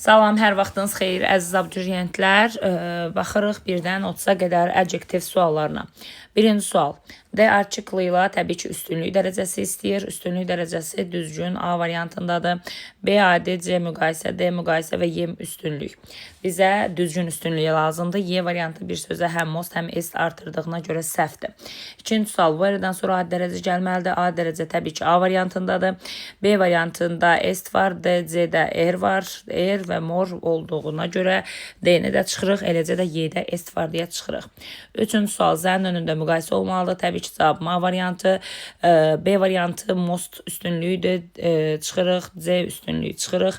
Salam, hər vaxtınız xeyir, əziz abituriyentlər. Baxırıq birdən 30-a qədər adjektiv suallarına. Birinci sual. D artiklı ilə təbii ki, üstünlük dərəcəsi istəyir. Üstünlük dərəcəsi düzgün A variantındadır. B adi, C müqayisə, D müqayisə və Y üstünlük. Bizə düzgün üstünlüyə lazımdır. Y variantı bir sözə həm most, həm est artırdığına görə səhvdir. İkinci sual. Bu yerdən sonra adi dərəcə gəlməlidir. A dərəcə təbii ki, A variantındadır. B variantında est var, D, C-də var. Və mor olduğuna görə D-ni də çıxırıq, eləcə də Y-də est var deyə çıxırıq. Üçüncü sual, zənin önündə müqayisə olmalıdır. Təbii ki, cavab A variantı, B variantı most üstünlüyüdür, çıxırıq, C üstünlüyü çıxırıq.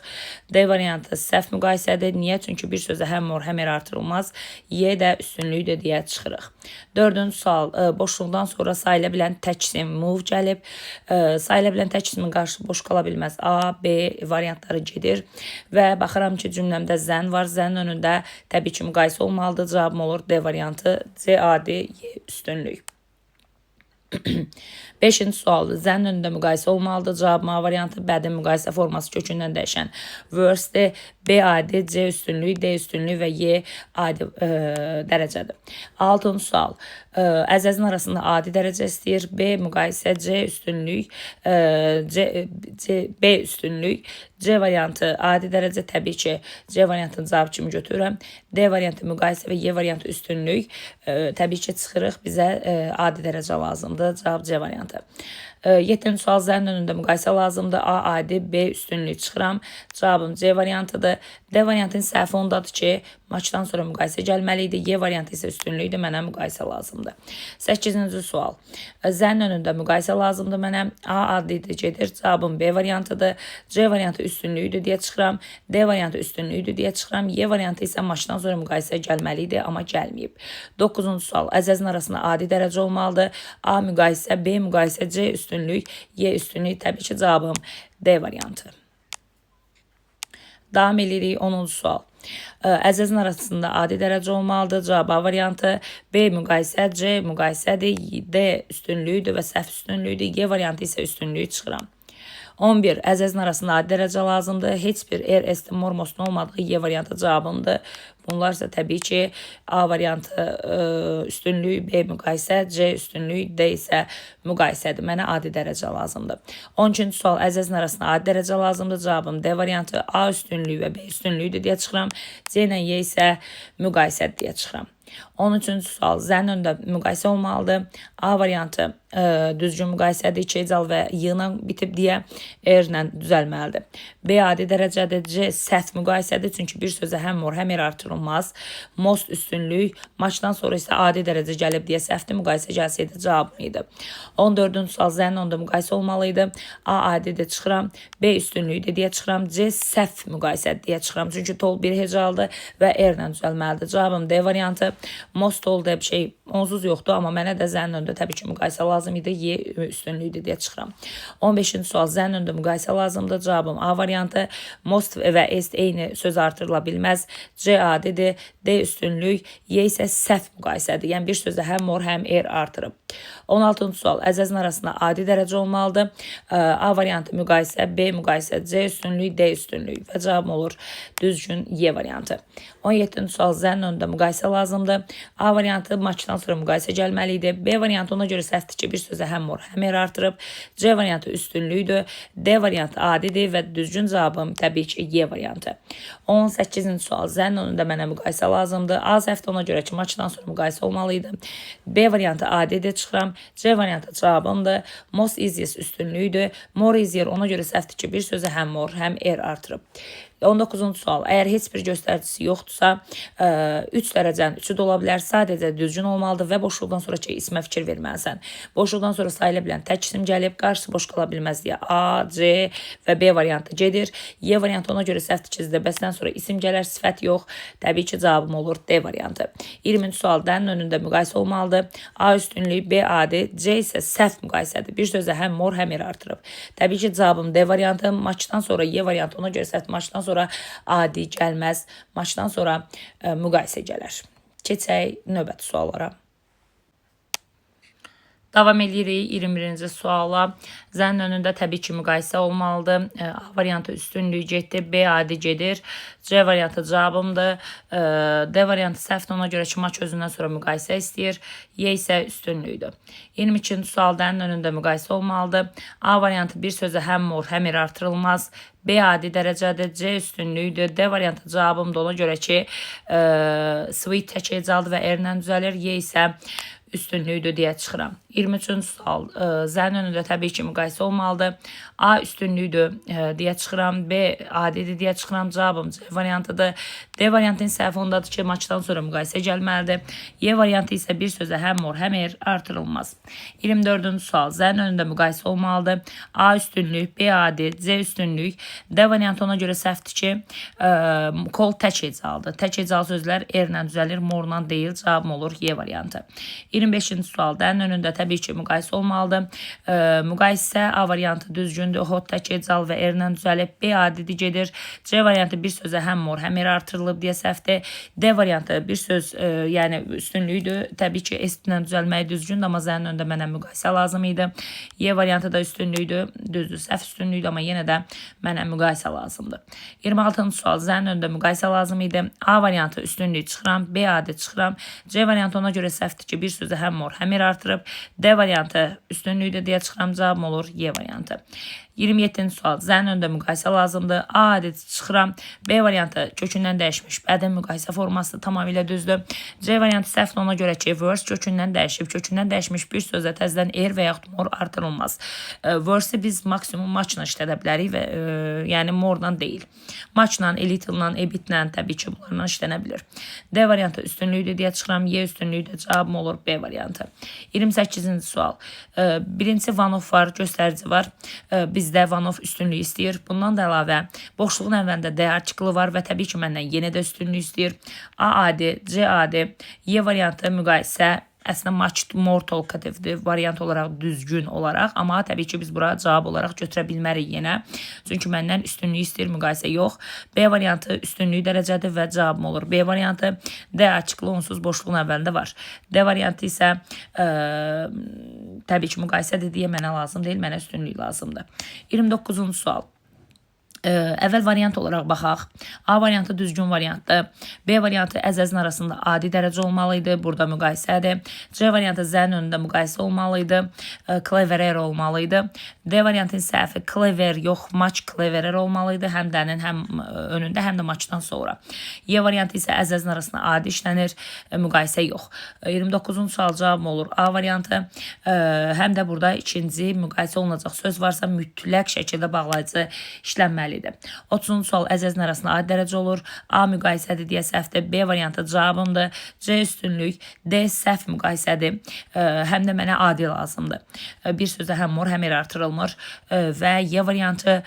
D variantı səhv müqayisədir. Niyə? Çünki bir sözə həm mor, həm artırılmaz. Y də üstünlüyüdür deyə çıxırıq. Dördüncü sual, boşluqdan sonra sayıla bilən tək isim move gəlib. Sayıla bilən tək isimin qarşı boş qala bilməz. A, B variantları gedir və baxıram ki, cümləmdə zən var. Zənin önündə təbii ki, müqayisə olmalıdır. Cavabım olur D variantı, C adi, Y üstünlük. Beşinci sual. Zənin önündə müqayisə olmalıdır. Cavab A variantı, bədin müqayisə forması kökündən dəyişən verse-dir. B adi, C üstünlük, D üstünlük və Y adi dərəcədir. Altıncı sual. Əzəzin arasında adi dərəcə istəyir. B müqayisə, C üstünlük, B üstünlük. C variantı adi dərəcə, təbii ki, C variantını cavab kimi götürürəm. D variantı müqayisə və Y variantı üstünlük. Təbii ki, çıxırıq, bizə adi dərəcə lazımdır. Cavab C variantı. 7-ci sual, zənin önündə müqayisə lazımdır. A adi, B üstünlük çıxıram. Cavabım C variantıdır. D variantının səhvi ondadır ki, maçdan sonra müqayisə gəlməli idi. Y variantı isə üstünlükdür, mənə müqayisə lazımdır. 8-ci sual. Zənin önündə müqayisə lazımdır mənə. A adidir, gedir. Cavabım B variantıdır. C variantı üstünlüyüdür deyə çıxıram. D variantı üstünlüyüdür deyə çıxıram. Y variantı isə maçdan sonra müqayisə gəlməli idi, amma gəlməyib. 9-cu sual. Əzəzin arasında adi dərəcə olmalıdır. A müqayisə, B müqayisə, C üstünlük, Y üstünlük. Təbii ki, cavabım D variantı. Davam edirik 10-cu sual. Əzəzin arasında adi dərəcə olmalıdır. Cavab A variantı, B müqayisə, C müqayisədir, D üstünlüyüdür və səhv üstünlüyüdür. Y variantı isə üstünlüyü çıxıram. 11. Əzəzin arasında adi dərəcə lazımdır. Heç bir est, mor, mostun olmadığı Y variantı cavabımdır. Bunlar isə təbii ki, A variantı üstünlük, B müqayisə, C üstünlük, D isə müqayisədir. Mənə adi dərəcə lazımdır. 12-ci sual, əzəzin arasında adi dərəcə lazımdır. Cavabım D variantı, A üstünlük və B üstünlükdür deyə çıxıram. C ilə Y isə müqayisədir deyə çıxıram. 13-cü sual, zənin önündə müqayisə olmalıdır. A variantı düzgün müqayisədir, 2 cal və Y-la bitib deyə R-lə düzəlməlidir. B adi dərəcədir, C səhv müqayisədir, çünki bir sözə həm mor, həm artırılmaz. Most üstünlük, maçdan sonra isə adi dərəcə gəlib deyə səhvdir, müqayisə gəlsəydi cavabım idi. 14-cü sual, zənin önündə müqayisə olmalıydı. A adidir, çıxıram. B üstünlükdür deyə çıxıram. C səhv müqayisədir deyə çıxıram, çünki tol bir hecaldır və R-lə düzəlməlidir. Cavabım D variantı. Most oldu bir şey onsuz yoxdur, amma mənə də zənin önündə təbii ki, müqayisə lazım idi. Y üstünlüydür deyə çıxıram. 15-ci sual, zənin önündə müqayisə lazımdır. Cavabım A variantı. Most və est eyni söz artırıla bilməz. C adidir, D üstünlük, Y isə səhv müqayisədir. Yəni bir sözdə həm mor, həm artırıb. 16-cı sual, əzəzin arasında adi dərəcə olmalıdır. A variantı müqayisə, B müqayisə, C üstünlük, D üstünlük və cavabım olur düzgün Y variantı. 17-ci sual, zənin önündə müqayisə lazımdır. A variantı maçdan sonra müqayisə gəlməli idi. B variantı ona görə səhvdir ki, bir sözə həm mor, həm artırıb. C variantı üstünlükdür. D variantı adidir və düzgün cavabım təbii ki, Y variantı. 18-ci sual, zənin önündə mənə müqayisə lazımdır. A səhvdir, ona görə ki, maçdan sonra müqayisə olmalıydı. B variantı adidir, çıxıram. C variantı cavabımdır. Most easiest üstünlüydür. More easier ona görə səhvdir ki, bir sözə həm mor, həm artırıb. 19-cu sual, əgər heç bir göstəricisi yoxdursa, 3 dərəcənin 3-ü də ola bilər, sadəcə düzgün olmalıdır və boşluqdan sonra ismə fikir verməlisən. Boşluqdan sonra sayıla bilən tək isim gəlib, qarşısı boş qala bilməz deyə A, C və B variantı gedir. Y variantı ona görə səhvdir ki, bəsdən sonra isim gələr, sifət yox. Təbii ki, cavabım olur D variantı. 20-ci sual, D'nin önündə müqayisə olmalıdır. A üstünlük, B adi, C isə səhv müqayisədir. Bir sözə həm mor, həm artırıb. Təbii ki, cavabım D variantı. Maçdan sonra Y variantı ona görə səhvdir. Maçdan sonra adi gəlməz. Maçdan sonra müqayisə gələr. Keçək növbəti suallara. Davam edirik 21-ci suala. Zənin önündə təbii ki, müqayisə olmalıdır. A variantı üstünlük getdi, B adi gedir. C variantı cavabımdır. D variantı səhvdir, ona görə ki, maç özündən sonra müqayisə istəyir. Y isə üstünlükdür. 22-ci sual D'nin önündə müqayisə olmalıdır. A variantı bir sözə həm mor, həm ir artırılmaz. B adi dərəcədir, C üstünlükdür. D variantı cavabımdır, ona görə ki, sweet tək ecaldır və R-lə düzəlir. Y isə üstünlüydür deyə çıxıram. 23-cü sual. Zənin önündə təbii ki, müqayisə olmalıdır. A üstünlüydür deyə çıxıram. B adidir deyə çıxıram. Cavabım C variantıdır. D variantının səhvi ondadır ki, maçdan sonra müqayisə gəlməlidir. Y variantı isə bir sözə həm mor, həm er artırılmaz. 24-cü sual. Zənin önündə müqayisə olmalıdır. A üstünlük, B adi, C üstünlük. D variantı ona görə səhvdir ki, kol tək ecaldır. Tək ecal sözlər erlə düzəlir, morla deyil. Cavabım olur Y variantı. 25-ci sual. D'nin önündə təbii ki, müqayisə olmalıdır. Müqayisə A variantı düzgündür. Hot tək ecal və erlə düzəlib. B adidi gedir. C variantı bir sözə həm mor, həm er artırılıb deyə səhvdir. D variantı bir söz, yəni üstünlüydür. Təbii ki, S-lə düzəlməyi düzgündür, amma zənin önündə mənə müqayisə lazım idi. Y variantı da üstünlüydür. Düzdür, səhv üstünlüydür, amma yenə də mənə müqayisə lazımdır. 26-cı sual. Zənin önündə müqayisə lazım idi. A variantı üstünlük çıxıram. B adi çıxıram. C variantı ona görə səhvdir ki, bir sözü həm mor, həm er artırıb. D variantı üstünlükdür deyə çıxıram. Cavabım olur Y variantı. 27-ci sual. Zənin önündə müqayisə lazımdır. A adi çıxıram. B variantı kökündən dəyişmiş. Bədən müqayisə forması tamamilə düzdür. C variantı səhvdir, ona görə ki, verse kökündən dəyişib. Kökündən dəyişmiş bir sözə təzədən er və yaxud mor artırılmaz. Verse-i biz maksimum maçla işlədə bilərik və yəni mordan deyil. Maçla, elitlə, ebitlə təbii ki, bunlarla işlənə bilir. D variantı üstünlükdür deyə çıxıram. Y üstünlükdür. Cavabım olur B variantı. 28-ci sual. Birinci Vanov var, göstərici var. Bizdə Vanov üstünlük istəyir. Bundan da əlavə boşluğun əvvəlində D artiklı var və təbii ki, məndən yenə də üstünlük istəyir. A adi, C adi, Y variantı müqayisə. Əslində match more talkative-dir variant olaraq, düzgün olaraq, amma təbii ki, biz bura cavab olaraq götürə bilmərik yenə. Çünki məndən üstünlük istəyir, müqayisə yox. B variantı üstünlük dərəcədir və cavabım olur B variantı. D açıqlı onsuz boşluğun əvvəlində var. D variantı isə təbii ki, müqayisədir deyə mənə lazım deyil, mənə üstünlük lazımdır. 29-cu sual. Əvvəl variant olaraq baxaq. A variantı düzgün variantdır. B variantı əzəzin arasında adi dərəcə olmalı idi. Burada müqayisədir. C variantı zənin önündə müqayisə olmalı idi. Clever error olmalı idi. D variantının səhvi clever yox, match clever error olmalı idi. Həm dənin həm önündə, həm də matchdan sonra. Y variantı isə əzəzin arasında adi işlənir. Müqayisə yox. 29-cu sual cavabım olur A variantı. Həm də burada ikinci müqayisə olunacaq söz varsa mütləq şəkildə bağlayıcı işlənməlidir. 30-cu sual əzəzin arasında adi dərəcə olur. A müqayisədir deyə səhvdir. B variantı cavabımdır. C üstünlük. D səhv müqayisədir. Həm də mənə adi lazımdır. Bir sözdə həm mor, həm er artırılmır. Və Y variantı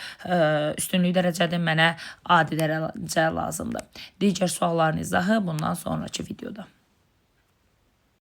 üstünlük dərəcədir. Mənə adi dərəcə lazımdır. Digər sualların izahı bundan sonraki videoda.